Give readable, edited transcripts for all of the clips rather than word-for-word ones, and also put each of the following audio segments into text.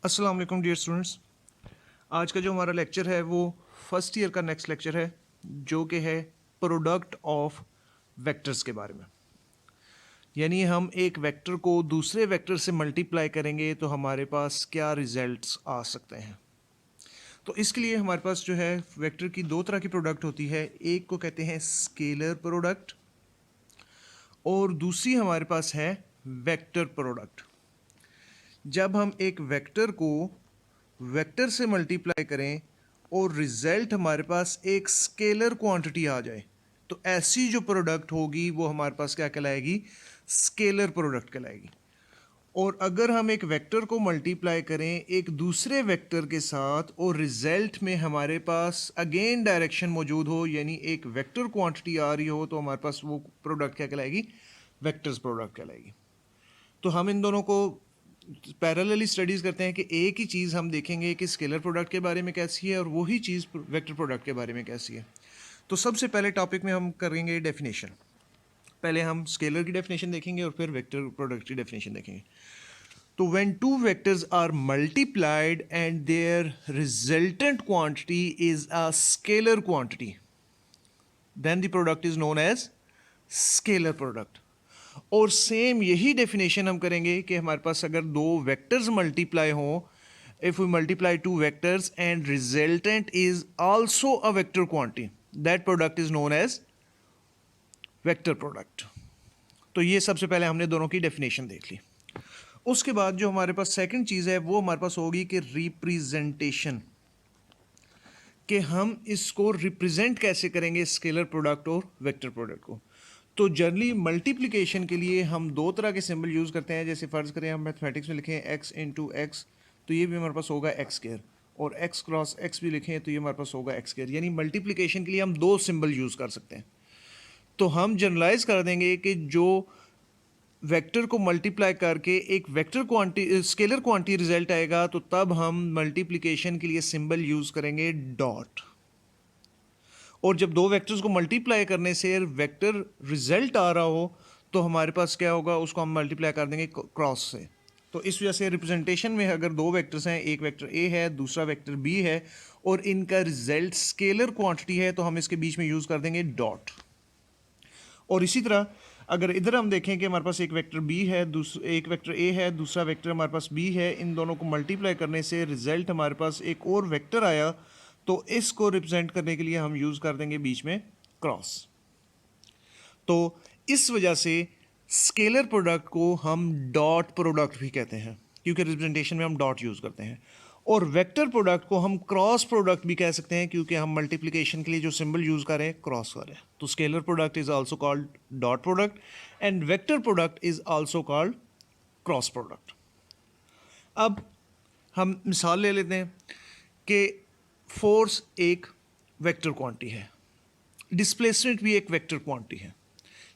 अस्सलाम वालेकुम dear students. आज का जो हमारा लेक्चर है वो फर्स्ट ईयर का नेक्स्ट लेक्चर है, जो कि है प्रोडक्ट ऑफ वेक्टर्स के बारे में। यानी हम एक वेक्टर को दूसरे वेक्टर से मल्टीप्लाई करेंगे तो हमारे पास क्या रिजल्ट्स आ सकते हैं। तो इसके लिए हमारे पास जो है वेक्टर की दो तरह की प्रोडक्ट होती है, एक को कहते हैं स्केलर प्रोडक्ट और दूसरी हमारे पास है वेक्टर प्रोडक्ट। जब हम एक वेक्टर को वेक्टर से मल्टीप्लाई करें और रिजल्ट हमारे पास एक स्केलर क्वांटिटी आ जाए तो ऐसी जो प्रोडक्ट होगी वो हमारे पास क्या कहलाएगी, स्केलर प्रोडक्ट कहलाएगी। और अगर हम एक वेक्टर को मल्टीप्लाई करें एक दूसरे वेक्टर के साथ और रिजल्ट में हमारे पास अगेन डायरेक्शन मौजूद हो, यानी एक वेक्टर क्वांटिटी आ रही हो, तो हमारे पास वो प्रोडक्ट क्या कहलाएगी, वेक्टर्स प्रोडक्ट कहलाएगी। तो हम इन दोनों को पैरेलली स्टडीज़ करते हैं कि एक ही चीज़ हम देखेंगे कि स्केलर प्रोडक्ट के बारे में कैसी है और वही चीज़ वेक्टर प्रोडक्ट के बारे में कैसी है। तो सबसे पहले टॉपिक में हम करेंगे डेफिनेशन। पहले हम स्केलर की डेफिनेशन देखेंगे और फिर वेक्टर प्रोडक्ट की डेफिनेशन देखेंगे। तो when two vectors are multiplied and their resultant quantity is a scalar quantity, then the product is known as scalar product. और सेम यही डेफिनेशन हम करेंगे कि हमारे पास अगर दो वेक्टर्स मल्टीप्लाई हों, if we multiply two vectors and resultant is also a vector quantity, that product is known as vector product. तो ये सबसे पहले हमने दोनों की डेफिनेशन देख ली। उसके बाद जो हमारे पास सेकंड चीज़ है वो हमारे पास होगी कि रिप्रेजेंटेशन, कि हम इसको रिप्रेजेंट कैसे करेंगे स्केलर प्रोडक्ट और वेक्टर प्रोडक्ट को। तो जनरली मल्टीप्लिकेशन के लिए हम दो तरह के सिंबल यूज़ करते हैं। जैसे फ़र्ज़ करें हम मैथमेटिक्स में लिखें x इंटू एक्स, तो ये भी हमारे पास होगा एक्स स्क्वायर, और x क्रॉस x भी लिखें तो ये हमारे पास होगा एक्स स्क्वायर। यानी मल्टीप्लिकेशन के लिए हम दो सिंबल यूज़ कर सकते हैं। तो हम जनरलाइज कर देंगे कि जो वेक्टर को मल्टीप्लाई करके एक vector quantity scalar quantity result आएगा, तो तब हम मल्टीप्लिकेशन के लिए सिंबल यूज़ करेंगे डॉट। और जब दो वेक्टर्स को मल्टीप्लाई करने से वेक्टर रिजल्ट आ रहा हो तो हमारे पास क्या होगा, उसको हम मल्टीप्लाई कर देंगे क्रॉस से। तो इस वजह से रिप्रेजेंटेशन में अगर दो वेक्टर्स हैं, एक वेक्टर ए है दूसरा वेक्टर बी है, और इनका रिजल्ट स्केलर क्वांटिटी है, तो हम इसके बीच में यूज़ कर देंगे डॉट। और इसी तरह अगर इधर हम देखें कि हमारे पास एक वेक्टर बी है, एक वेक्टर ए है, दूसरा वेक्टर हमारे पास बी है, इन दोनों को मल्टीप्लाई करने से रिजल्ट हमारे पास एक और वेक्टर आया, तो इसको रिप्रेजेंट करने के लिए हम यूज़ कर देंगे बीच में क्रॉस। तो इस वजह से स्केलर प्रोडक्ट को हम डॉट प्रोडक्ट भी कहते हैं, क्योंकि रिप्रेजेंटेशन में हम डॉट यूज़ करते हैं। और वेक्टर प्रोडक्ट को हम क्रॉस प्रोडक्ट भी कह सकते हैं, क्योंकि हम मल्टीप्लिकेशन के लिए जो सिंबल यूज़ करें क्रॉस करें। तो scalar product is also called dot product and vector product is also called cross product. अब हम मिसाल ले लेते हैं कि फोर्स एक वेक्टर क्वांटिटी है, डिस्प्लेसमेंट भी एक वेक्टर क्वांटिटी है।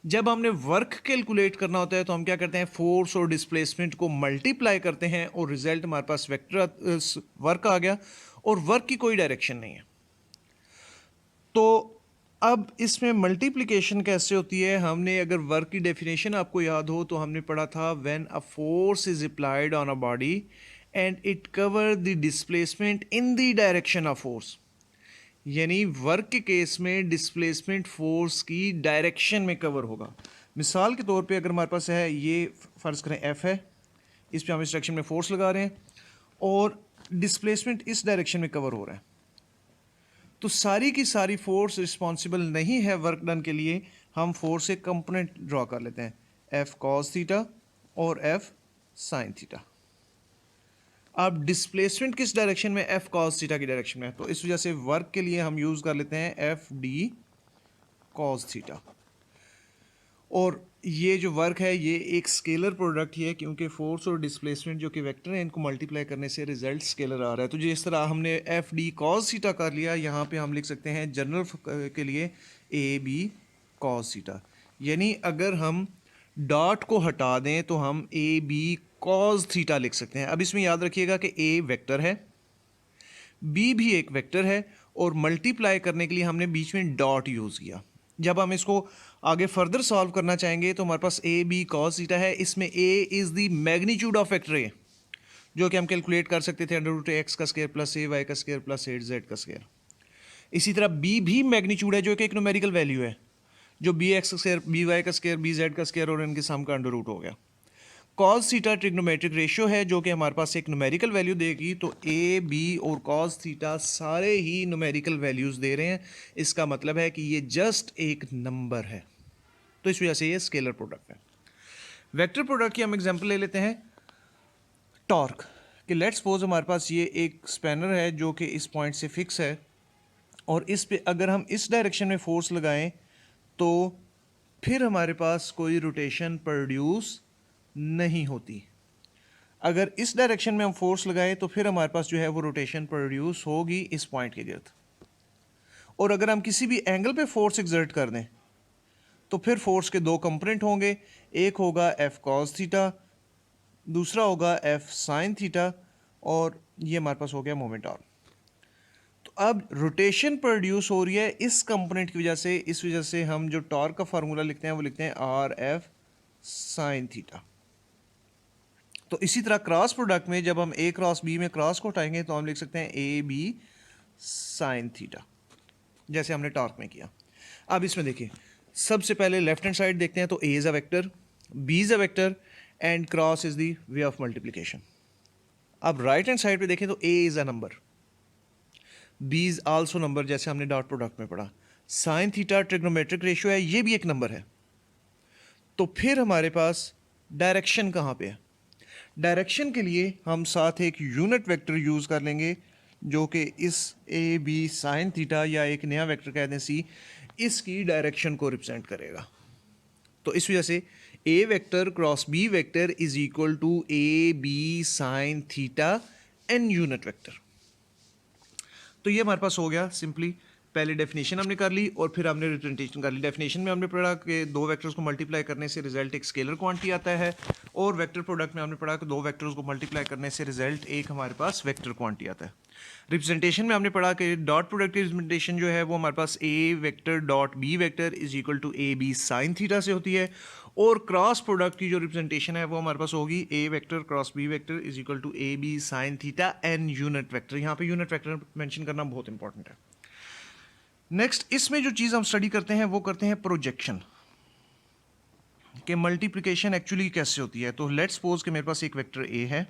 जब हमने वर्क कैलकुलेट करना होता है तो हम क्या करते हैं, फोर्स और डिस्प्लेसमेंट को मल्टीप्लाई करते हैं और रिजल्ट हमारे पास वेक्टर वर्क आ गया, और वर्क की कोई डायरेक्शन नहीं है। तो अब इसमें मल्टीप्लिकेशन कैसे होती है, हमने अगर वर्क की डेफिनेशन आपको याद हो तो हमने पढ़ा था, when a force is applied on a body and it cover the displacement in the direction of force. यानी वर्क के केस में डिस्प्लेसमेंट फोर्स की डायरेक्शन में कवर होगा। मिसाल के तौर पे अगर हमारे पास है, ये फ़र्ज़ करें एफ है, इस पे हम इस डायरेक्शन में फोर्स लगा रहे हैं और डिस्प्लेसमेंट इस डायरेक्शन में कवर हो रहा है, तो सारी की सारी फोर्स रिस्पॉन्सिबल नहीं है वर्क डन के लिए। हम फोर्स एक कंपोनेंट ड्रॉ कर लेते हैं, एफ कॉस थीटा और एफ साइन थीटा। अब डिस्प्लेसमेंट किस डायरेक्शन में, एफ कॉस थीटा की डायरेक्शन में, तो इस वजह से वर्क के लिए हम यूज़ कर लेते हैं एफ डी कॉस थीटा। और ये जो वर्क है ये एक स्केलर प्रोडक्ट ही है, क्योंकि फोर्स और डिस्प्लेसमेंट जो कि वेक्टर है इनको मल्टीप्लाई करने से रिजल्ट स्केलर आ रहा है। तो जिस तरह हमने एफ डी कॉस थीटा कर लिया, यहाँ पे हम लिख सकते हैं जनरल के लिए ए बी कॉस थीटा। यानी अगर हम डॉट को हटा दें तो हम ए बी कॉस थीटा लिख सकते हैं। अब इसमें याद रखिएगा कि ए वेक्टर है, बी भी एक वेक्टर है, और मल्टीप्लाई करने के लिए हमने बीच में डॉट यूज़ किया। जब हम इसको आगे फर्दर सॉल्व करना चाहेंगे तो हमारे पास ए बी कॉस थीटा है, इसमें A is the magnitude of vector A, जो कि हम कैलकुलेट कर सकते थे अंडर रूट एक्स का स्क्वायर प्लस ए वाई का स्क्वायर प्लस 8z का स्क्वायर। इसी तरह बी भी मैग्नीट्यूड है जो कि एक न्यूमेरिकल वैल्यू है, जो बी एक्स का स्क्वायर बी वाई का स्क्वायर बी जेड का स्क्वायर और इनके सम का अंडर रूट हो गया। कॉस थीटा ट्रिग्नोमेट्रिक रेशियो है जो कि हमारे पास एक न्यूमेरिकल वैल्यू देगी, तो ए बी और कॉस थीटा सारे ही न्यूमेरिकल वैल्यूज़ दे रहे हैं। इसका मतलब है कि ये जस्ट एक नंबर है, तो इस वजह से ये स्केलर प्रोडक्ट है। वेक्टर प्रोडक्ट की हम एग्जांपल ले लेते हैं टॉर्क कि लेट्स सपोज हमारे पास ये एक स्पैनर है जो कि इस पॉइंट से फिक्स है और इस पे अगर हम इस डायरेक्शन में फोर्स लगाएं तो फिर हमारे पास कोई रोटेशन प्रोड्यूस नहीं होती। अगर इस डायरेक्शन में हम फोर्स लगाएं तो फिर हमारे पास जो है वो रोटेशन प्रोड्यूस होगी इस पॉइंट के गिर्द। और अगर हम किसी भी एंगल पे फोर्स एक्सर्ट कर दें तो फिर फोर्स के दो कंपोनेंट होंगे, एक होगा एफ कॉस थीटा, दूसरा होगा एफ साइन थीटा, और ये हमारे पास हो गया मोमेंट आर्म। तो अब रोटेशन प्रोड्यूस हो रही है इस कंपोनेंट की वजह से, इस वजह से हम जो टॉर्क का फार्मूला लिखते हैं वो लिखते हैं आर एफ साइन थीटा। तो इसी तरह क्रॉस प्रोडक्ट में जब हम ए क्रॉस बी में क्रॉस को हटाएंगे तो हम लिख सकते हैं ए बी साइन थीटा, जैसे हमने टॉर्क में किया। अब इसमें देखिए, सबसे पहले लेफ्ट हैंड साइड देखते हैं तो A is a vector, B is a vector and cross is the way of multiplication. अब राइट हैंड साइड पे देखें तो A is a number, B is also number, जैसे हमने डॉट प्रोडक्ट में पढ़ा। साइन थीटा ट्रिग्नोमेट्रिक रेशियो है, ये भी एक नंबर है। तो फिर हमारे पास डायरेक्शन कहाँ पे है? डायरेक्शन के लिए हम साथ एक यूनिट वेक्टर यूज़ कर लेंगे जो कि इस ए बी साइन थीटा या एक नया वेक्टर कह दें सी, इसकी डायरेक्शन को रिप्रेजेंट करेगा। तो इस वजह से A vector cross B vector is equal to A B sine theta N unit vector. तो ये हमारे पास हो गया सिंपली। पहले डेफिनेशन हमने कर ली और फिर हमने रिप्रेजेंटेशन कर ली। डेफिनेशन में हमने पढ़ा कि दो वेक्टर्स को मल्टीप्लाई करने से रिजल्ट एक स्केलर क्वांटिटी आता है, और वेक्टर प्रोडक्ट में हमने पढ़ा कि दो वेक्टर्स को मल्टीप्लाई करने से रिजल्ट एक हमारे पास वेक्टर क्वांटिटी आता है। रिप्रेजेंटेशन में हमने पढ़ा कि डॉट प्रोडक्ट की रिप्रेजेंटेशन जो है वो हमारे पास A vector dot B vector is equal to A B sine theta से होती है, और क्रॉस प्रोडक्ट की जो रिप्रेजेंटेशन है वो हमारे पास होगी A vector cross B vector is equal to A B sine theta N unit vector. यहाँ पे यूनिट वेक्टर मेंशन करना बहुत इंपॉर्टेंट है। नेक्स्ट, इसमें जो चीज़ हम स्टडी करते हैं वो करते हैं प्रोजेक्शन कि मल्टीप्लिकेशन एक्चुअली कैसे होती है। तो लेट्स सपोज कि मेरे पास एक वेक्टर ए है,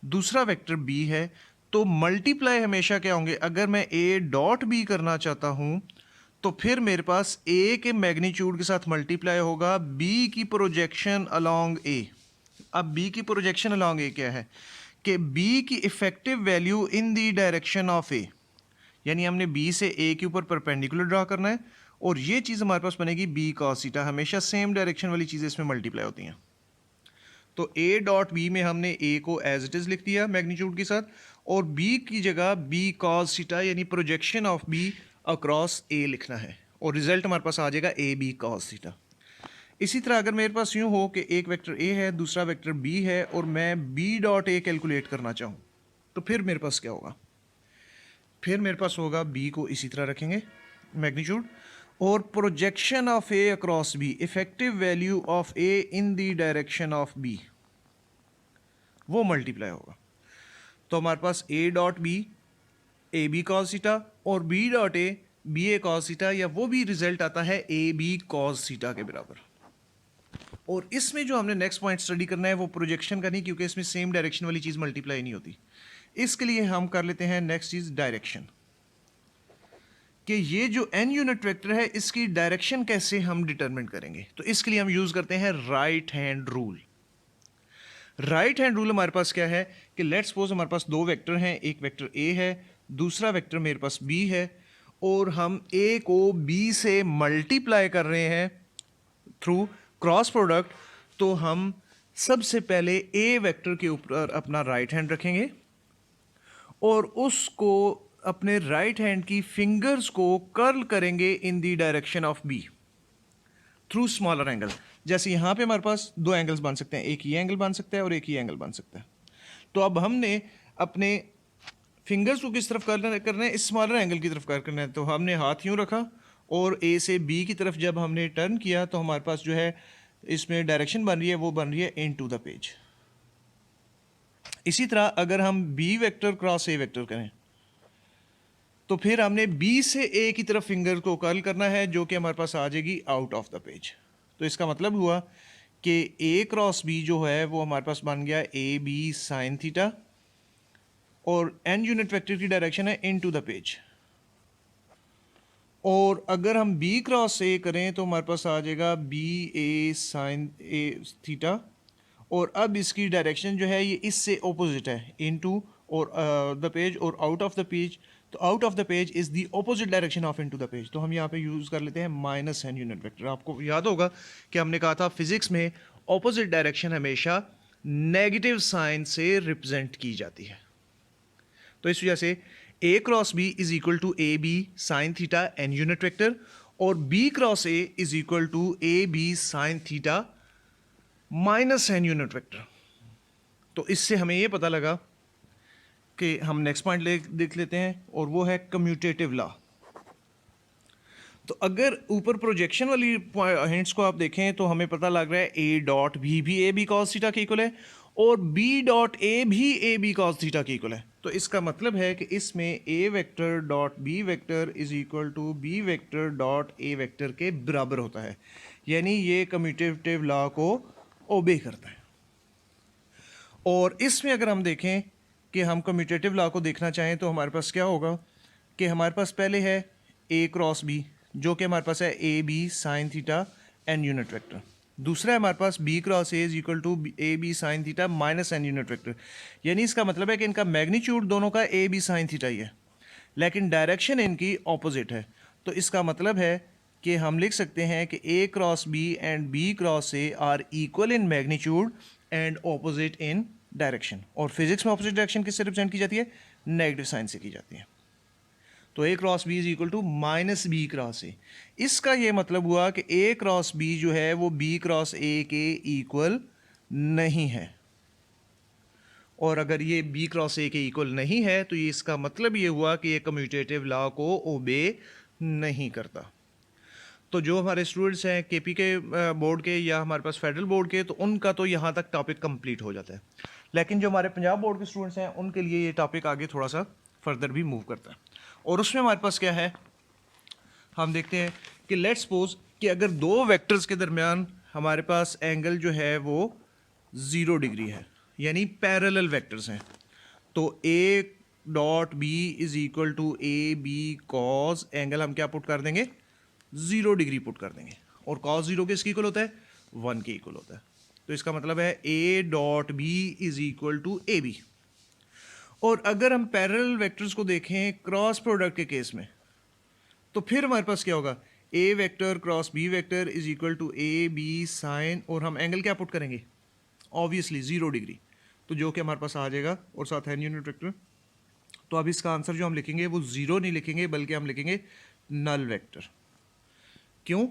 दूसरा वेक्टर बी है, तो मल्टीप्लाई हमेशा क्या होंगे? अगर मैं ए डॉट बी करना चाहता हूं तो फिर मेरे पास ए के मैग्नीट्यूड के साथ मल्टीप्लाई होगा बी की प्रोजेक्शन अलोंग ए। अब बी की प्रोजेक्शन अलोंग ए क्या है कि बी की effective value in the direction of A, यानी हमने बी से ए के ऊपर परपेंडिकुलर ड्रा करना है, और ये चीज़ हमारे पास बनेगी बी कॉस थीटा। हमेशा सेम डायरेक्शन वाली चीज़ें इसमें मल्टीप्लाई होती हैं। तो ए डॉट बी में हमने ए को एज इट इज़ लिख दिया मैग्नीट्यूड के साथ, और बी की जगह बी कॉस थीटा यानी प्रोजेक्शन ऑफ बी अक्रॉस ए लिखना है, और रिजल्ट हमारे पास आ जाएगा ए बी कॉस थीटा। इसी तरह अगर मेरे पास यूँ हो कि एक वेक्टर ए है, दूसरा वेक्टर बी है, और मैं बी डॉट ए कैलकुलेट करना चाहूँ, तो फिर मेरे पास क्या होगा? फिर मेरे पास होगा बी को इसी तरह रखेंगे मैग्नीट्यूड, और projection of A across B, effective value of A in the direction of B, वो मल्टीप्लाई होगा। तो हमारे पास A dot B A B cos theta और B dot A B A cos theta, या वो भी रिजल्ट आता है ए बी कॉस थीटा के बराबर। और इसमें जो हमने नेक्स्ट पॉइंट स्टडी करना है वो प्रोजेक्शन का नहीं, क्योंकि इसमें सेम डायरेक्शन वाली चीज़ मल्टीप्लाई नहीं होती। इसके लिए हम कर लेते हैं नेक्स्ट चीज़ डायरेक्शन, कि ये जो एन यूनिट वेक्टर है इसकी डायरेक्शन कैसे हम डिटरमिन करेंगे। तो इसके लिए हम यूज़ करते हैं right hand rule. Right hand rule हमारे पास क्या है कि लेट्स सपोज हमारे पास दो वेक्टर हैं, एक वेक्टर ए है, दूसरा वेक्टर मेरे पास बी है, और हम ए को बी से मल्टीप्लाई कर रहे हैं थ्रू क्रॉस प्रोडक्ट। तो हम सबसे पहले ए वेक्टर के ऊपर अपना राइट हैंड रखेंगे और उसको अपने राइट हैंड की फिंगर्स को कर्ल करेंगे इन the direction of B through smaller angle. जैसे यहाँ पे हमारे पास दो एंगल्स बन सकते हैं, एक ही एंगल बन सकता है और एक ही एंगल बन सकता है। तो अब हमने अपने फिंगर्स को किस तरफ करना है? इस स्मॉलर एंगल की तरफ करना है। तो हमने हाथ यूँ रखा और ए से बी की तरफ जब हमने टर्न किया तो हमारे पास जो है इसमें डायरेक्शन बन रही है वो बन रही है इन टू द पेज। इसी तरह अगर हम B vector cross A vector करें तो फिर हमने बी से ए की तरफ फिंगर को कर्ल करना है, जो कि हमारे पास आ जाएगी आउट ऑफ द पेज। तो इसका मतलब हुआ कि ए क्रॉस बी जो है वो हमारे पास बन गया ए बी साइन थीटा, और एन यूनिट वेक्टर की डायरेक्शन है इन टू द पेज। और अगर हम बी क्रॉस ए करें तो हमारे पास आ जाएगा बी ए साइन ए थीटा, और अब इसकी डायरेक्शन जो है ये इससे ऑपोजिट है, इनटू और द पेज और आउट ऑफ द पेज। तो out of the page is the opposite direction of into the page. तो हम यहाँ पे यूज़ कर लेते हैं माइनस एन यूनिट वेक्टर। आपको याद होगा कि हमने कहा था फिजिक्स में ऑपोजिट डायरेक्शन हमेशा नेगेटिव साइन से रिप्रेजेंट की जाती है। तो इस वजह से A cross B is equal to A B sine theta N unit vector, और B cross A is equal to A B sine theta minus N unit vector. तो इससे हमें ये पता लगा कि हम नेक्स्ट पॉइंट देख लेते हैं, और वो है कम्यूटेटिव लॉ। तो अगर ऊपर प्रोजेक्शन वाली हिंट्स को आप देखें तो हमें पता लग रहा है A dot B A B cos theta के इक्वल है, और बी डॉट ए भी ए बी कॉस थीटा के इक्वल है। तो इसका मतलब है कि इसमें A vector dot B vector is equal to B vector dot A vector के बराबर होता है, यानी ये कम्यूटेटिव लॉ को ओबे करता है। और इसमें अगर हम देखें कि हम कम्यूटेटिव लॉ को देखना चाहें तो हमारे पास क्या होगा कि हमारे पास पहले है ए क्रॉस बी, जो कि हमारे पास है A B sine theta N unit vector. दूसरा है हमारे पास B cross A is equal to A B sine theta minus N unit vector, यानी इसका मतलब है कि इनका मैग्नीट्यूड दोनों का ए बी साइन थीटा ही है, लेकिन डायरेक्शन इनकी ऑपोजिट है। तो इसका मतलब है कि हम लिख सकते हैं कि A cross B and B cross A are equal in magnitude and opposite in direction. और फिजिक्स में ऑपोजिट डायरेक्शन किससे रिप्रेजेंट की जाती है? नेगेटिव साइन से की जाती है। तो A cross B is equal to minus B cross A. इसका ये मतलब हुआ कि ए क्रॉस बी जो है वो बी क्रॉस ए के इक्वल नहीं है, और अगर ये बी क्रॉस ए के इक्वल नहीं है तो ये इसका मतलब ये हुआ कि ये कम्यूटेटिव लॉ को ओबे नहीं करता। तो जो हमारे स्टूडेंट्स हैं केपी के बोर्ड के या हमारे पास फेडरल बोर्ड के, तो उनका तो यहाँ तक टॉपिक कंप्लीट हो जाता है, लेकिन जो हमारे पंजाब बोर्ड के स्टूडेंट्स हैं उनके लिए ये टॉपिक आगे थोड़ा सा फर्दर भी मूव करता है। और उसमें हमारे पास क्या है, हम देखते हैं कि लेट्स सपोज कि अगर दो वेक्टर्स के दरमियान हमारे पास एंगल जो है वो 0 डिग्री है, यानी पैरेलल वेक्टर्स हैं, तो A dot B is equal to A B cos angle हम क्या पुट कर देंगे? 0 डिग्री पुट कर देंगे, और कॉस 0 किसके इक्वल होता है? 1 के इक्वल होता है। तो इसका मतलब है A dot B is equal to A B. और अगर हम पैरेलल वेक्टर्स को देखें क्रॉस प्रोडक्ट के केस में, तो फिर हमारे पास क्या होगा? A vector cross B vector is equal to A B sine, और हम एंगल क्या पुट करेंगे? ऑब्वियसली 0 डिग्री, तो जो कि हमारे पास आ जाएगा, और साथ है यूनिट वेक्टर। तो अब इसका आंसर जो हम लिखेंगे वो 0 नहीं लिखेंगे, बल्कि हम लिखेंगे नल वेक्टर। क्यों?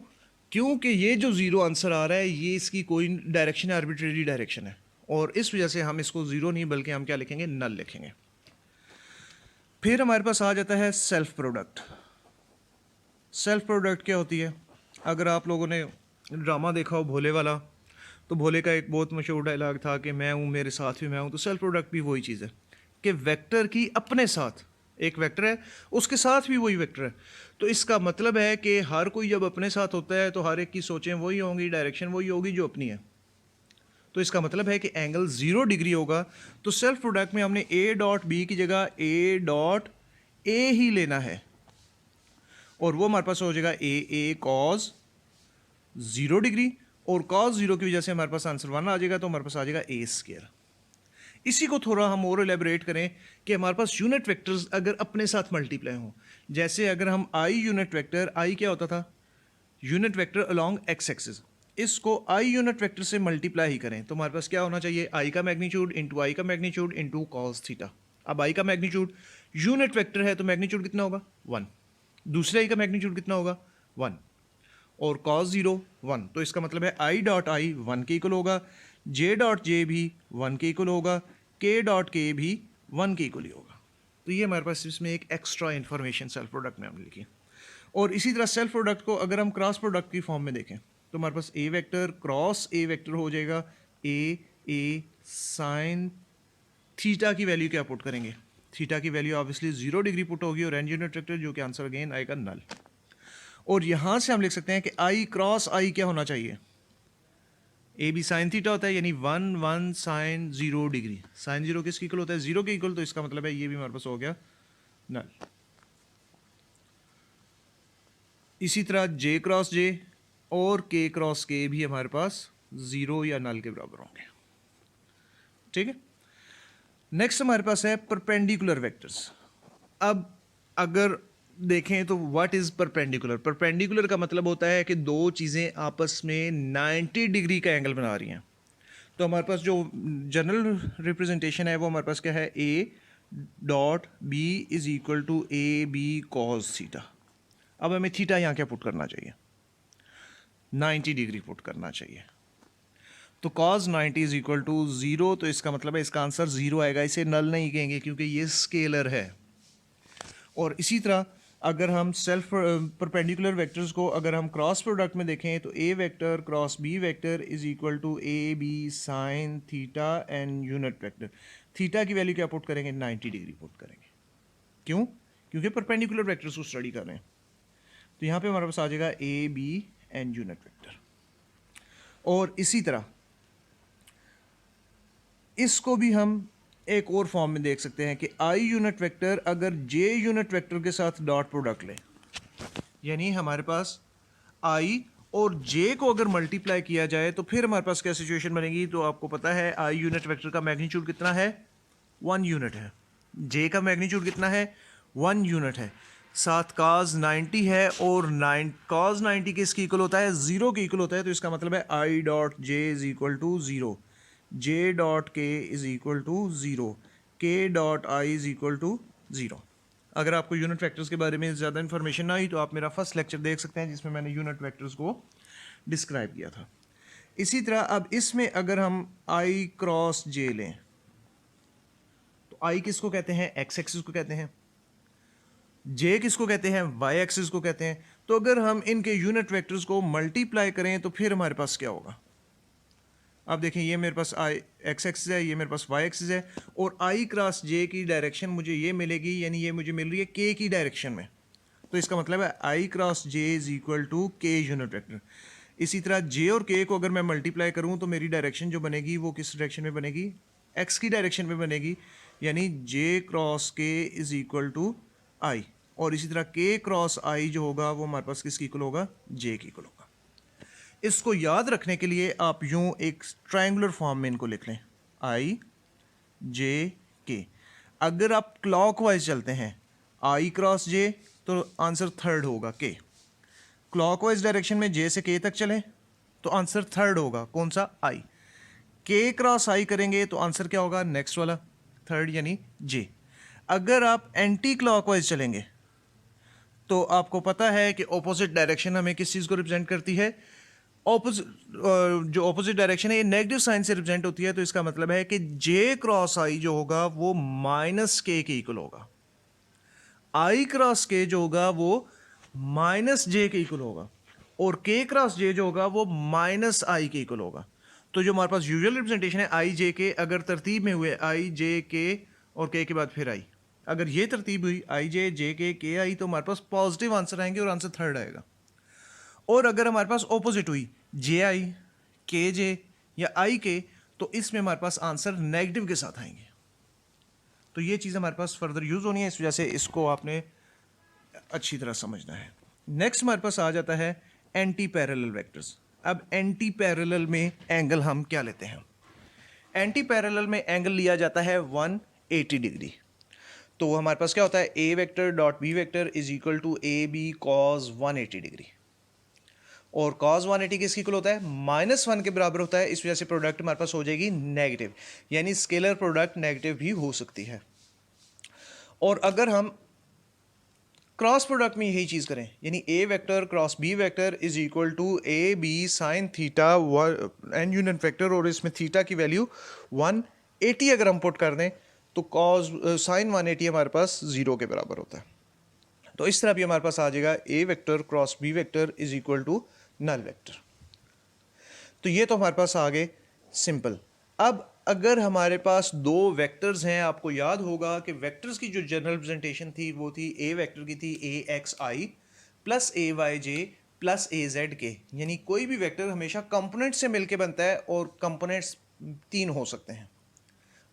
क्योंकि ये जो 0 आंसर आ रहा है ये इसकी कोई डायरेक्शन आर्बिट्रेरी डायरेक्शन है, और इस वजह से हम इसको 0 नहीं बल्कि हम क्या लिखेंगे? नल लिखेंगे। फिर हमारे पास आ जाता है सेल्फ प्रोडक्ट। सेल्फ प्रोडक्ट क्या होती है? अगर आप लोगों ने ड्रामा देखा हो भोले वाला, तो भोले का एक बहुत मशहूर डायलॉग था कि मैं हूँ मेरे साथ भी मैं हूँ। तो सेल्फ प्रोडक्ट भी वही चीज़ है कि वेक्टर की अपने साथ, एक वेक्टर है उसके साथ भी वही वेक्टर है। तो इसका मतलब है कि हर कोई जब अपने साथ होता है तो हर एक की सोचें वही होंगी, डायरेक्शन वही होगी जो अपनी है। तो इसका मतलब है कि एंगल 0 डिग्री होगा। तो सेल्फ प्रोडक्ट में हमने ए डॉट बी की जगह ए डॉट ए ही लेना है, और वो हमारे पास हो जाएगा ए कॉस 0 डिग्री, और कॉस 0 की वजह से हमारे पास आंसर 1 आ जाएगा, तो हमारे पास आ जाएगा ए स्क्वायर। इसी को थोड़ा हम और एलेबरेट करें कि हमारे पास यूनिट वेक्टर्स अगर अपने साथ मल्टीप्लाई हों, जैसे अगर हम आई यूनिट वेक्टर, आई क्या होता था? Unit vector along x axis, इसको आई यूनिट वेक्टर से मल्टीप्लाई ही करें, तो हमारे पास क्या होना चाहिए? आई का मैग्नीट्यूड इंटू आई का मैग्नीट्यूड इंटू कॉस थीटा। अब आई का मैग्नीट्यूड, यूनिट वेक्टर है तो मैग्नीट्यूड कितना होगा? 1। दूसरे आई का मैग्नीट्यूड कितना होगा? 1, और कॉस 0 1। तो इसका मतलब है आई डॉट आई 1 के इक्वल होगा, जे डॉट जे भी 1 के इक्वल होगा, के डॉट के भी 1 के इक्वल ही होगा। तो ये हमारे पास इसमें एक एक्स्ट्रा इन्फॉर्मेशन सेल्फ प्रोडक्ट में हमने लिखी। और इसी तरह सेल्फ प्रोडक्ट को अगर हम क्रॉस प्रोडक्ट की फॉर्म में देखें तो हमारे पास A vector cross A vector हो जाएगा ए साइन थीटा की वैल्यू क्या पुट करेंगे? थीटा की वैल्यू ऑब्वियसली 0 डिग्री पुट होगी और एन यूनिट वेक्टर जो कि आंसर अगेन आएगा नल। और यहां से हम लिख सकते हैं कि आई क्रॉस आई क्या होना चाहिए? ए बी साइन थीटा होता है, यानी 1 साइन 0 डिग्री। साइन 0 किसके इक्वल होता है? 0 के इक्वल। तो इसका मतलब है ये भी हमारे पास हो गया नल। इसी तरह जे क्रॉस जे और के क्रॉस के भी हमारे पास 0 या नल के बराबर होंगे। ठीक है, नेक्स्ट हमारे पास है परपेंडिकुलर वेक्टर्स। अब अगर देखें तो व्हाट इज परपेंडिकुलर? परपेंडिकुलर का मतलब होता है कि दो चीज़ें आपस में 90 डिग्री का एंगल बना रही हैं। तो हमारे पास जो जनरल रिप्रेजेंटेशन है वो हमारे पास क्या है? A dot B is equal to A B cos theta. अब हमें थीटा यहाँ क्या पुट करना चाहिए? 90 डिग्री पुट करना चाहिए। तो cos 90 इज इक्वल टू 0, तो इसका मतलब है इसका आंसर 0 आएगा। इसे नल नहीं कहेंगे क्योंकि ये स्केलर है। और इसी तरह अगर हम सेल्फ परपेंडिकुलर वेक्टर्स को अगर हम क्रॉस प्रोडक्ट में देखें तो A vector cross B vector is equal to A B sine theta and unit vector. Theta की वैल्यू क्या पुट करेंगे? 90 डिग्री पुट करेंगे। क्यों? क्योंकि परपेंडिकुलर वेक्टर्स को स्टडी कर रहे हैं। तो यहाँ पे हमारे पास आ जाएगा A B and unit vector. और इसी तरह इसको भी हम एक और फॉर्म में देख सकते हैं कि आई यूनिट वेक्टर अगर जे यूनिट वेक्टर के साथ डॉट प्रोडक्ट ले, यानी हमारे पास आई और जे को अगर मल्टीप्लाई किया जाए तो फिर हमारे पास क्या सिचुएशन बनेगी? तो आपको पता है आई यूनिट वेक्टर का मैग्नीट्यूड कितना है? 1 यूनिट है। जे का मैग्नीट्यूड कितना है? 1 यूनिट है। साथ cos 90 है और cos 90 किसकी इक्वल होता है? 0 के इक्वल होता है। तो इसका मतलब है i dot j is equal to 0, j dot k is equal to 0, k dot i is equal to 0। अगर आपको यूनिट वेक्टर्स के बारे में ज़्यादा इन्फॉर्मेशन ना आई तो आप मेरा फर्स्ट लेक्चर देख सकते हैं जिसमें मैंने यूनिट वेक्टर्स को डिस्क्राइब किया था। इसी तरह अब इसमें अगर हम आई क्रॉस जे लें तो आई किसको कहते हैं? एक्स एक्सिस को कहते हैं। जे किसको कहते हैं? वाई एक्सिस को कहते हैं। तो अगर हम इनके यूनिट वेक्टर्स को मल्टीप्लाई करें तो फिर हमारे पास क्या होगा? अब देखें, ये मेरे पास आई एक्स एक्सिस है, ये मेरे पास वाई एक्सिस है और आई क्रॉस जे की डायरेक्शन मुझे ये मिलेगी, यानी ये मुझे मिल रही है के की डायरेक्शन में। तो इसका मतलब है I cross J is equal to K unit vector. इसी तरह जे और के को अगर मैं मल्टीप्लाई करूं तो मेरी डायरेक्शन जो बनेगी वो किस डायरेक्शन में बनेगी? एक्स की डायरेक्शन में बनेगी, यानी जे क्रॉस के इज इक्वल टू आई। और इसी तरह के क्रॉस आई जो होगा वो हमारे पास किसकी इक्वल होगा? जे की इक्वल होगा। इसको याद रखने के लिए आप यूं एक ट्रायंगुलर फॉर्म में इनको लिख लें, आई जे के। अगर आप क्लॉकवाइज चलते हैं आई क्रॉस जे तो आंसर थर्ड होगा के। क्लॉकवाइज डायरेक्शन में जे से के तक चलें तो आंसर थर्ड होगा, कौन सा? आई। के क्रॉस आई करेंगे तो आंसर क्या होगा? नेक्स्ट वाला थर्ड, यानी जे। अगर आप एंटी क्लॉकवाइज चलेंगे तो आपको पता है कि ऑपोजिट डायरेक्शन हमें किस चीज़ को रिप्रेजेंट करती है? जो ऑपोजिट डायरेक्शन है ये नेगेटिव साइन से रिप्रेजेंट होती है। तो इसका मतलब है कि जे क्रॉस आई जो होगा वो माइनस के इक्वल होगा, आई क्रॉस के जो होगा वो माइनस जे के इक्वल होगा और के क्रॉस जे जो होगा वो माइनस आई के इक्वल होगा। तो जो हमारे पास यूजुअल रिप्रेजेंटेशन है आई जे के, अगर तरतीब में हुए आई जे के और के बाद फिर आई, अगर ये तरतीब हुई आई जे के आई तो हमारे पास पॉजिटिव आंसर आएंगे और आंसर थर्ड आएगा। और अगर हमारे पास ऑपोजिट हुई जे आई के जे या आई के तो इसमें हमारे पास आंसर नेगेटिव के साथ आएंगे। तो ये चीज़ हमारे पास फर्दर यूज़ होनी है, इस वजह से इसको आपने अच्छी तरह समझना है। नेक्स्ट हमारे पास आ जाता है एंटी पैरेलल वेक्टर्स। अब एंटी पैरेलल में एंगल हम क्या लेते हैं? एंटी पैरेलल में एंगल लिया जाता है 180 डिग्री। तो हमारे पास क्या होता है? A vector dot B vector is equal to A B cos 180 degree. और cos 180 किसकी इक्वल होता है? -1 के बराबर होता है। इस वजह से प्रोडक्ट हमारे पास हो जाएगी नेगेटिव, यानी स्केलर प्रोडक्ट नेगेटिव भी हो सकती है। और अगर हम क्रॉस प्रोडक्ट में यही चीज़ करें, यानी A vector cross B vector is equal to A B sine theta N unit vector, और इसमें थीटा की वैल्यू 180 अगर हम पुट कर दें तो cos साइन 180 हमारे पास 0 के बराबर होता है। तो इस तरह भी हमारे पास आ जाएगा A vector cross B vector is equal to null vector. तो ये तो हमारे पास आ गए सिंपल। अब अगर हमारे पास दो वेक्टर्स हैं, आपको याद होगा कि वेक्टर्स की जो जनरल रिप्रेजेंटेशन थी वो थी ए वेक्टर की थी ए एक्स आई प्लस ए वाई जे प्लस ए जेड के, यानी कोई भी वेक्टर हमेशा कंपोनेंट से मिलके बनता है और कंपोनेंट्स तीन हो सकते हैं,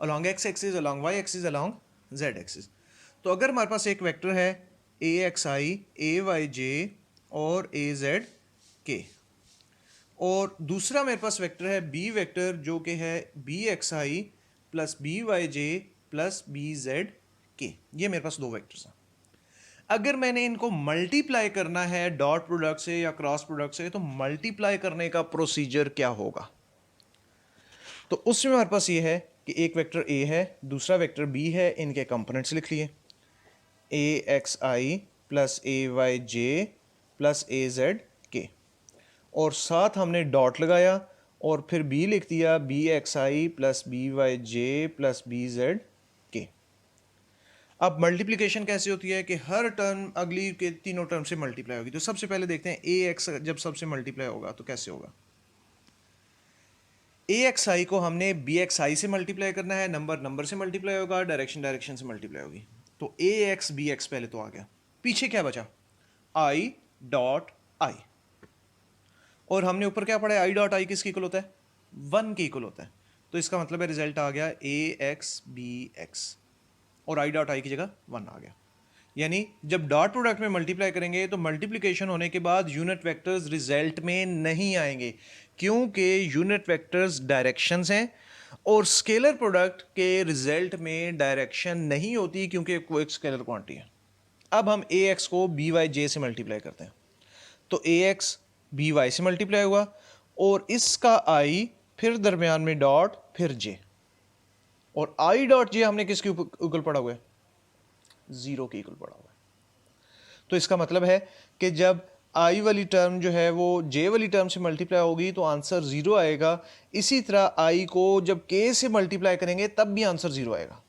along x axis, along y axis, along z axis. तो अगर हमारे पास एक वेक्टर है ए एक्स आई ए वाई जे और ए जेड के, और दूसरा मेरे पास वेक्टर है बी वेक्टर जो कि है बी एक्स आई plus B Y J plus B Z के, ये मेरे पास दो वेक्टर्स हैं। अगर मैंने इनको मल्टीप्लाई करना है डॉट प्रोडक्ट से या क्रॉस प्रोडक्ट से, तो मल्टीप्लाई करने का प्रोसीजर क्या होगा? तो उसमें हमारे पास ये है कि एक वेक्टर ए है, दूसरा वेक्टर बी है, इनके कंपोनेंट्स लिख लिए, ए एक्स आई प्लस ए वाई जे प्लस ए जेड के, और साथ हमने डॉट लगाया और फिर बी लिख दिया बी एक्स आई plus B Y J plus B Z के। अब मल्टीप्लिकेशन कैसे होती है कि हर टर्म अगली के तीनों टर्म से मल्टीप्लाई होगी। तो सबसे पहले देखते हैं ए एक्स जब सबसे मल्टीप्लाई होगा तो कैसे होगा। ए एक्स आई को हमने बी एक्स आई से मल्टीप्लाई करना है, नंबर नंबर से मल्टीप्लाई होगा, डायरेक्शन डायरेक्शन से मल्टीप्लाई होगी। तो ए एक्स बी एक्स पहले तो आ गया, पीछे क्या बचा आई डॉट आई, और हमने ऊपर क्या पढ़ा है आई डॉट आई किसके इक्वल होता है, 1 के इक्वल होता है। तो इसका मतलब है रिजल्ट आ गया ए एक्स बी एक्स और आई डॉट आई की जगह 1 आ गया। यानी जब डॉट प्रोडक्ट में मल्टीप्लाई करेंगे तो मल्टीप्लिकेशन होने के बाद यूनिट वेक्टर्स रिजल्ट में नहीं आएंगे, क्योंकि यूनिट वेक्टर्स डायरेक्शंस हैं और स्केलर प्रोडक्ट के रिजल्ट में डायरेक्शन नहीं होती क्योंकि वो एक स्केलर क्वांटिटी है। अब हम ए एक्स को बी वाई जे से मल्टीप्लाई करते हैं, तो ए एक्स बी वाई से मल्टीप्लाई हुआ और इसका आई फिर दरमियान में डॉट फिर जे, और आई डॉट जे हमने किसके इक्वल पढ़ा हुआ है, 0 के इक्वल पढ़ा हुआ है। तो इसका मतलब है कि जब आई वाली टर्म जो है वो जे वाली टर्म से मल्टीप्लाई होगी तो आंसर 0 आएगा। इसी तरह आई को जब के से मल्टीप्लाई करेंगे तब भी आंसर 0 आएगा।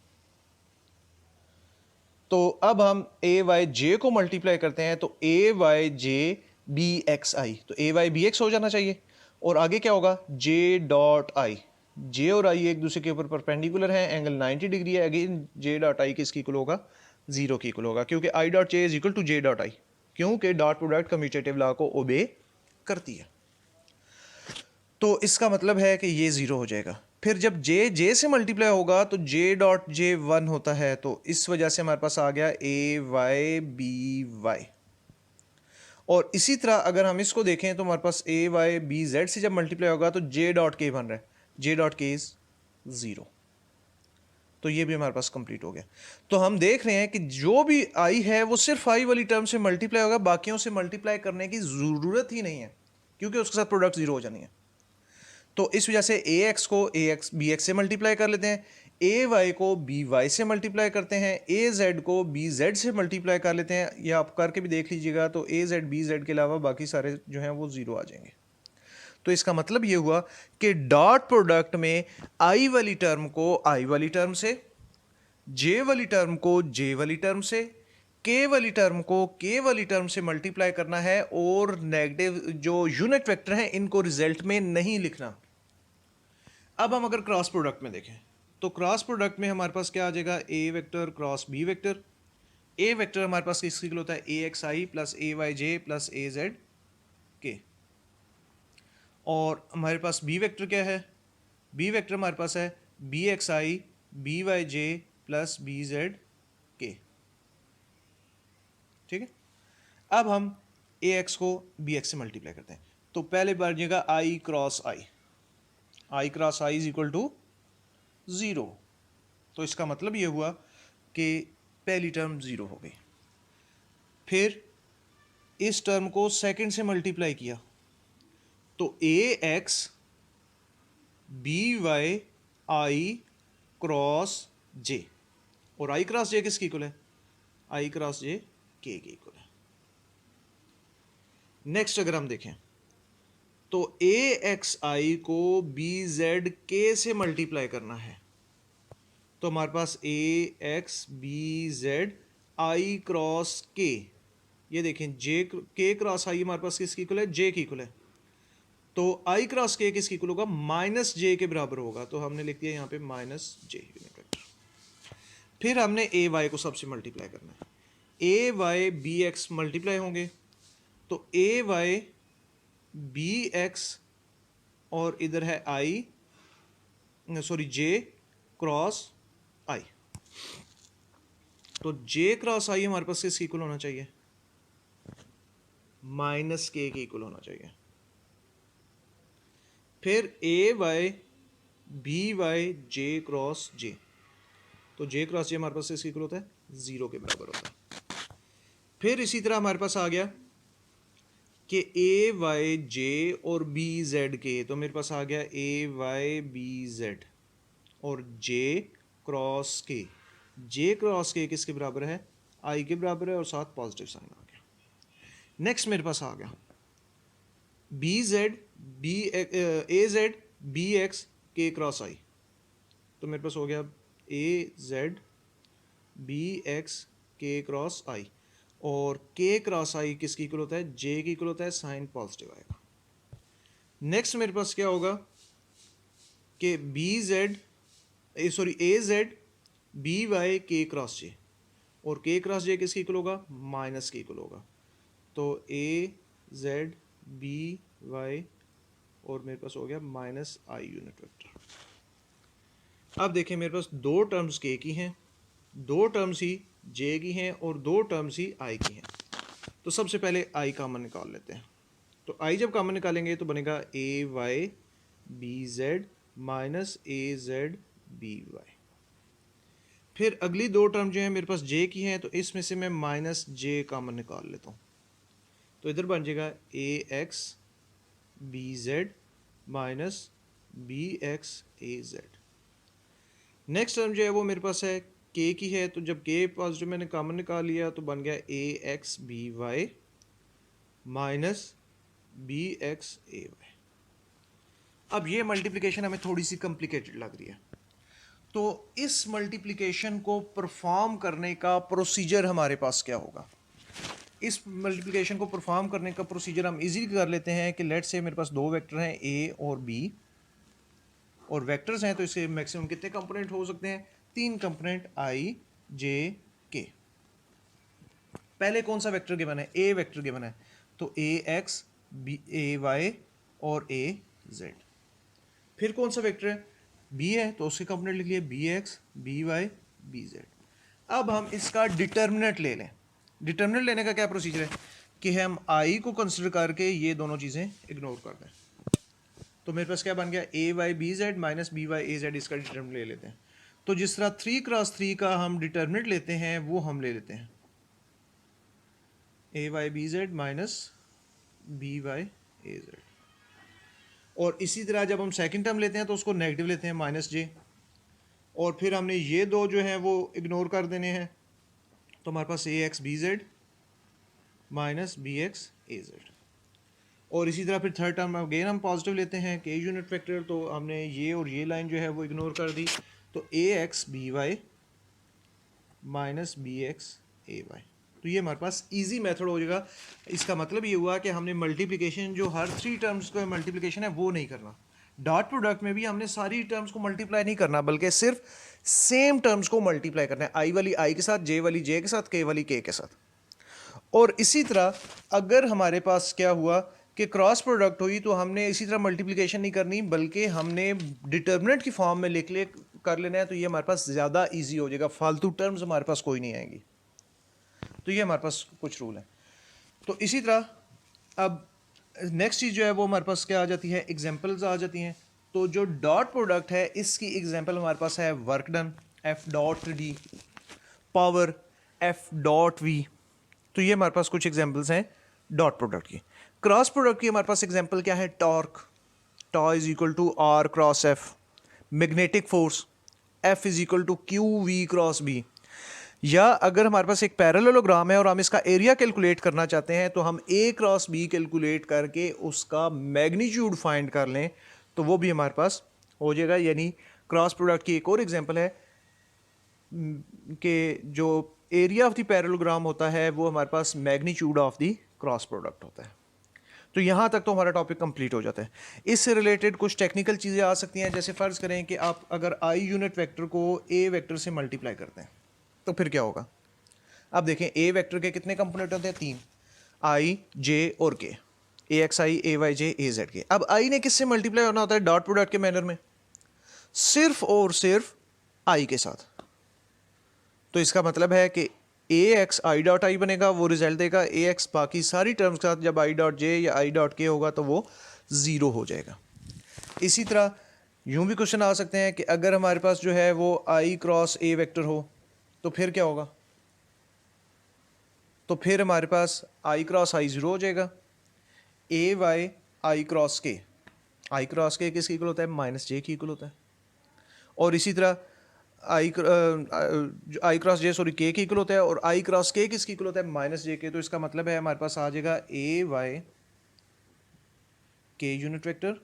तो अब हम ए वाई जे को मल्टीप्लाई करते हैं, तो ए वाई जे बी एक्स आई, तो ए वाई बी एक्स हो जाना चाहिए, और आगे क्या होगा जे डॉट आई। जे और आई एक दूसरे के ऊपर परपेंडिकुलर हैं, एंगल 90 डिग्री है, अगेन जे डॉट आई किसकी इक्वल होगा, 0 की इक्वल होगा, क्योंकि i dot j is equal to j dot i, क्योंकि डॉट प्रोडक्ट कम्यूटेटिव लॉ को ओबे करती है। तो इसका मतलब है कि ये 0 हो जाएगा। फिर जब जे जे से मल्टीप्लाई होगा तो जे डॉट जे 1 होता है, तो इस वजह से हमारे पास आ गया ए वाई बी वाई। और इसी तरह अगर हम इसको देखें तो हमारे पास ए वाई बी जेड से जब मल्टीप्लाई होगा तो जे डॉट के बन रहा है, जे डॉट के इज 0। तो ये भी हमारे पास कंप्लीट हो गया। तो हम देख रहे हैं कि जो भी आई है वो सिर्फ आई वाली टर्म से मल्टीप्लाई होगा, बाकियों से मल्टीप्लाई करने की ज़रूरत ही नहीं है, क्योंकि उसके साथ प्रोडक्ट 0 हो जानी है। तो इस वजह से ए एक्स को ए एक्स बी एक्स से मल्टीप्लाई कर लेते हैं, ए वाई को बी वाई से मल्टीप्लाई करते हैं, ए जेड को बी जेड से मल्टीप्लाई कर लेते हैं। या आप करके भी देख लीजिएगा तो ए जेड बी जेड के अलावा बाकी सारे जो हैं वो 0 आ जाएंगे। तो इसका मतलब ये हुआ कि डॉट प्रोडक्ट में आई वाली टर्म को आई वाली टर्म से, जे वाली टर्म को जे वाली टर्म से, के वाली टर्म को के वाली टर्म से मल्टीप्लाई करना है, और नेगेटिव जो यूनिट वेक्टर हैं इनको रिजल्ट में नहीं लिखना। अब हम अगर क्रॉस प्रोडक्ट में देखें तो क्रॉस प्रोडक्ट में हमारे पास क्या आ जाएगा, A vector cross B vector. A vector हमारे पास किसके इक्वल होता है, ए एक्स आई प्लस ए वाई जे प्लस ए जेड के, और हमारे पास बी वेक्टर क्या है, बी वेक्टर हमारे पास है B X I B Y J plus B Z K. ठीक है, अब हम ए एक्स को बी एक्स से मल्टीप्लाई करते हैं, तो पहले बनिएगा I cross I, I cross I is equal to 0। तो इसका मतलब ये हुआ कि पहली टर्म 0 हो गई। फिर इस टर्म को सेकंड से मल्टीप्लाई किया, तो A X B Y I cross जे, और आई क्रॉस जे किसकी इक्वल है, आई क्रॉस जे के इक्वल है। नेक्स्ट अगर हम देखें तो ए एक्स आई को बी जेड के से मल्टीप्लाई करना है, तो हमारे पास A X B Z I cross K, ये देखें जे के क्रॉस आई हमारे पास किसकी इक्वल है, जे की इक्वल है। तो आई क्रॉस के किसकी इक्वल होगा, माइनस जे के बराबर होगा, तो हमने लिख दिया यहाँ पे माइनस जे यूनिट वेक्टर। फिर हमने ए वाई को सबसे मल्टीप्लाई करना है, ए वाई बी एक्स मल्टीप्लाई होंगे, तो ए वाई बी एक्स और इधर है आई, सॉरी जे क्रॉस आई, तो जे क्रॉस आई हमारे पास किसके इक्वल होना चाहिए, माइनस के इक्वल होना चाहिए। फिर ए वाई बी वाई जे क्रॉस जे, तो जे क्रॉस जे हमारे पास इसके इक्वल होता है, जीरो के बराबर होता है। फिर इसी तरह हमारे पास आ गया कि ए वाई जे और बी जेड के, तो मेरे पास आ गया ए वाई बी जेड और जे क्रॉस के, जे क्रॉस के किसके बराबर है, आई के बराबर है, और साथ पॉजिटिव साइन आ गया। नेक्स्ट मेरे पास आ गया बी जेड बी ए जेड बी एक्स के क्रॉस आई, तो मेरे पास हो गया ए जेड बी एक्स के क्रॉस आई, और के क्रॉस आई किसकी इक्वल होता है, जे की इक्वल होता है, साइन पॉजिटिव आएगा। नेक्स्ट मेरे पास क्या होगा कि बी जेड सॉरी ए जेड बी वाई के क्रॉस जे, और के क्रॉस जे किसकी इक्वल होगा, माइनस के इक्वल होगा, तो ए जेड बी वाई और मेरे पास हो गया माइनस आई यूनिट वेक्टर। अब देखें मेरे पास दो टर्म्स के की हैं, दो टर्म्स ही जे की हैं, और दो टर्म्स ही आई की हैं। तो सबसे पहले आई कॉमन निकाल लेते हैं, तो आई जब कॉमन निकालेंगे तो बनेगा ए वाई बी जेड माइनस ए जेड बी वाई। फिर अगली दो टर्म जो है मेरे पास जे की हैं, तो इसमें से मैं माइनस जे कॉमन निकाल लेता हूँ, तो इधर बन जाएगा A X B Z minus B X A Z. Next term जो है वो मेरे पास है के की है, तो जब के पॉजिटिव मैंने कॉमन निकाल लिया तो बन गया A X B Y minus B X A Y. अब ये मल्टीप्लिकेशन हमें थोड़ी सी कॉम्प्लिकेटेड लग रही है, तो इस मल्टीप्लिकेशन को परफॉर्म करने का प्रोसीजर हमारे पास क्या होगा। इस मल्टीप्लिकेशन को परफॉर्म करने का प्रोसीजर हम इजीली कर लेते हैं कि लेट्स से मेरे पास दो वेक्टर हैं ए और बी, और वेक्टर्स हैं तो इसके मैक्सिमम कितने कंपोनेंट हो सकते हैं, तीन कंपोनेंट आई जे के। पहले कौन सा वेक्टर गिवन है, ए वेक्टर गिवन है, तो A X B A Y और ए जेड। फिर कौन सा वेक्टर है, बी है, तो उसके कंपोनेंट लिख लिए B x B y B z. अब हम इसका डिटर्मिनेंट ले लें। डिटर्मिनेंट लेने का क्या प्रोसीजर है कि हम आई को कंसिडर करके ये दोनों चीज़ें इग्नोर कर दें, तो मेरे पास क्या बन गया A Y B Z minus B Y A Z, इसका डिटर्मिनेंट ले लेते हैं। तो जिस तरह 3x3 का हम डिटर्मिनेंट लेते हैं वो हम ले लेते हैं A Y B Z minus B Y A Z, और इसी तरह जब हम सेकंड टर्म लेते हैं तो उसको नेगेटिव लेते हैं माइनस जे, और फिर हमने ये दो जो हैं वो इग्नोर कर देने हैं, तो हमारे पास A X B Z minus B X A Z, और इसी तरह फिर थर्ड टर्म अगेन हम पॉजिटिव लेते हैं के यूनिट वेक्टर, तो हमने ये और ये लाइन जो है वो इग्नोर कर दी, तो A X B Y minus B X A Y. तो ये हमारे पास इजी मेथड हो जाएगा। इसका मतलब ये हुआ कि हमने मल्टीप्लिकेशन जो हर थ्री टर्म्स का मल्टीप्लिकेशन है वो नहीं करना, डॉट प्रोडक्ट में भी हमने सारी टर्म्स को मल्टीप्लाई नहीं करना, बल्कि सिर्फ सेम टर्म्स को मल्टीप्लाई करना है, आई वाली आई के साथ, जे वाली जे के साथ, के वाली के साथ। और इसी तरह अगर हमारे पास क्या हुआ कि क्रॉस प्रोडक्ट हुई तो हमने इसी तरह मल्टीप्लिकेशन नहीं करनी, बल्कि हमने डिटर्मिनेंट की फॉर्म में लिख ले कर लेना है, तो ये हमारे पास ज़्यादा इजी हो जाएगा, फालतू टर्म्स हमारे पास कोई नहीं आएंगी। तो ये हमारे पास कुछ रूल हैं। तो इसी तरह अब नेक्स्ट चीज़ जो है वो हमारे पास क्या आ जाती है, एग्जांपल्स आ जाती हैं। तो जो डॉट प्रोडक्ट है इसकी एग्जांपल हमारे पास है work done F dot d power F dot v, तो ये हमारे पास कुछ एग्जांपल्स हैं डॉट प्रोडक्ट की। क्रॉस प्रोडक्ट की हमारे पास एग्जांपल क्या है, torque, tau is equal to r cross F, magnetic force F is equal to q v cross B. या अगर हमारे पास एक पैरेललोग्राम है और हम इसका एरिया कैलकुलेट करना चाहते हैं तो हम ए क्रॉस बी कैलकुलेट करके उसका मैग्नीट्यूड फाइंड कर लें, तो वो भी हमारे पास हो जाएगा। यानी क्रॉस प्रोडक्ट की एक और एग्जांपल है कि जो एरिया ऑफ द पैरेललोग्राम होता है वो हमारे पास magnitude of the cross product होता है। तो यहाँ तक तो हमारा टॉपिक कंप्लीट हो जाता है। इससे रिलेटेड कुछ टेक्निकल चीज़ें आ सकती हैं, जैसे फ़र्ज़ करें कि आप अगर आई यूनिट वेक्टर को ए वेक्टर से मल्टीप्लाई करते हैं तो फिर क्या होगा। अब देखें ए वेक्टर के कितने कंपोनेंट होते हैं, 3, आई, जे और के, ए एक्स आई, ए वाई जे, ए जेड के। अब आई ने किससे मल्टीप्लाई होना होता है, डॉट प्रोडक्ट के मैनर में, सिर्फ और सिर्फ आई के साथ। तो इसका मतलब है कि ए एक्स आई डॉट आई बनेगा, वो रिजल्ट देगा ए एक्स बाकी सारी टर्म्स के साथ, जब आई डॉट जे या आई डॉट के होगा तो वो ज़ीरो हो जाएगा। इसी तरह यूं भी क्वेश्चन आ सकते हैं कि अगर हमारे पास जो है वो आई क्रॉस ए वेक्टर हो तो फिर क्या होगा, तो फिर हमारे पास आई क्रॉस आई ज़ीरो हो जाएगा, ए वाई आई क्रॉस के, आई क्रॉस के किसके इक्वल होता है, माइनस जे की इक्वल होता है। और इसी तरह आई क्रॉस जे सॉरी के इक्वल होता है, और आई क्रॉस के किसकी इक्वल होता है, माइनस जे के। तो इसका मतलब है हमारे पास आ जाएगा ए वाई के यूनिट वेक्टर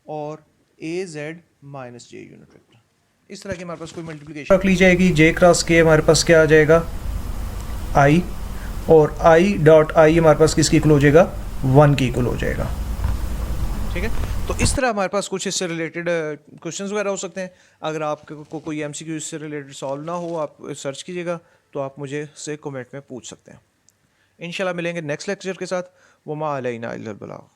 और ए जेड माइनस जे यूनिट वेक्टर। इस तरह की हमारे पास कोई मल्टीप्लिकेशन रख ली जाएगी। जे क्रॉस के हमारे पास क्या आ जाएगा, आई, और आई डॉट आई हमारे पास किसकी इक्वल हो जाएगा, 1 की इक्वल हो जाएगा। ठीक है, तो इस तरह हमारे पास कुछ इससे रिलेटेड क्वेश्चंस वगैरह हो सकते हैं। अगर आपको कोई एमसीक्यू इससे रिलेटेड सॉल्व ना हो, आप सर्च कीजिएगा, तो आप मुझे से कमेंट में पूछ सकते हैं। इंशाल्लाह मिलेंगे नेक्स्ट लेक्चर के साथ। वमा अलैना इल्लल बलाग।